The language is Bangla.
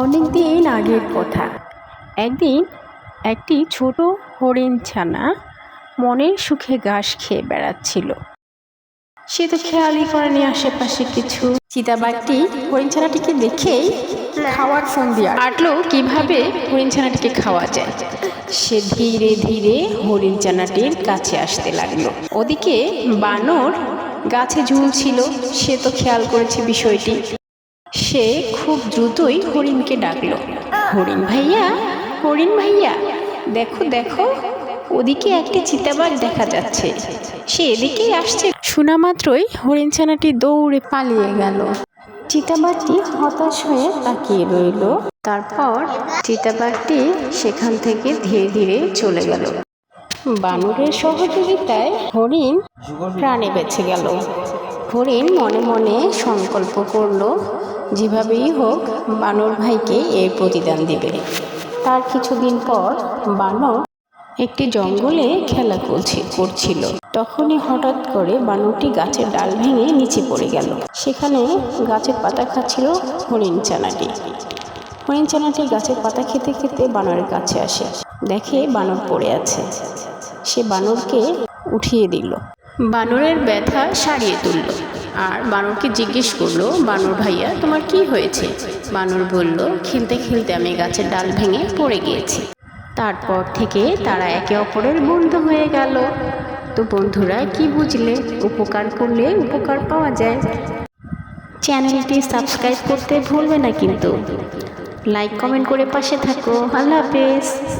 অনেক দিন আগের কথা। একদিন একটি ছোট হরিণ ছানা মনের সুখে ঘাস খেয়ে বেড়াচ্ছিল। সে তো খেয়ালই করেনি আশেপাশে কিছু। চিতাবাঘটি হরিণ ছানাটিকে দেখেই খাওয়ার ফন্দি আঁটলো কিভাবে হরিণ ছানাটিকে খাওয়া যায়। সে ধীরে ধীরে হরিণ ছানাটির কাছে আসতে লাগলো। ওদিকে বানর গাছে ঝুলছিল, সে তো খেয়াল করেছে বিষয়টি। সে খুব দ্রুতই হরিণকে ডাকলো, হরিণ ভাইয়া, হরিণ ভাইয়া, দেখো দেখো, ওদিকে একটি চিতাবাঘ দেখা যাচ্ছে, সে এদিকেই আসছে। শোনা মাত্রই হরিণ ছানাটি দৌড়ে পালিয়ে গেল। চিতাবাঘটি হতাশ হয়ে তাকিয়ে রইল। তারপর চিতাবাঘটি সেখান থেকে ধীরে ধীরে চলে গেল। বানরের সহযোগিতায় হরিণ প্রাণে বেঁচে গেল। হরিণ মনে মনে সংকল্প করলো, যেভাবেই হোক বানর ভাইকে এর প্রতিদান দিবে। তার কিছুদিন পর বানর একটি জঙ্গলে খেলা করছিল। তখনই হঠাৎ করে বানরটি গাছের ডাল ভেঙে নিচে পড়ে গেল। সেখানে গাছের পাতা খাচ্ছিল হরিণ ছানাটি। হরিণ ছানাটি গাছের পাতা খেতে খেতে বানরের কাছে আসে, দেখে বানর পড়ে আছে। সে বানরকে উঠিয়ে দিল, বানরের ব্যথা সারিয়ে তুলল, আর বানরকে জিজ্ঞেস করলো, বানর ভাইয়া তোমার কি হয়েছে? বানর বলল, খেলতে খেলতে আমি গাছের ডাল ভেঙে পড়ে গিয়েছি। তারপর থেকে তারা একে অপরের বন্ধু হয়ে গেল। তো বন্ধুরা, কি বুঝলে? উপকার করলে উপকার পাওয়া যায়। চ্যানেলটি সাবস্ক্রাইব করতে ভুলবে না কিন্তু। লাইক কমেন্ট করে পাশে থাকো। আল্লাহ হাফেজ।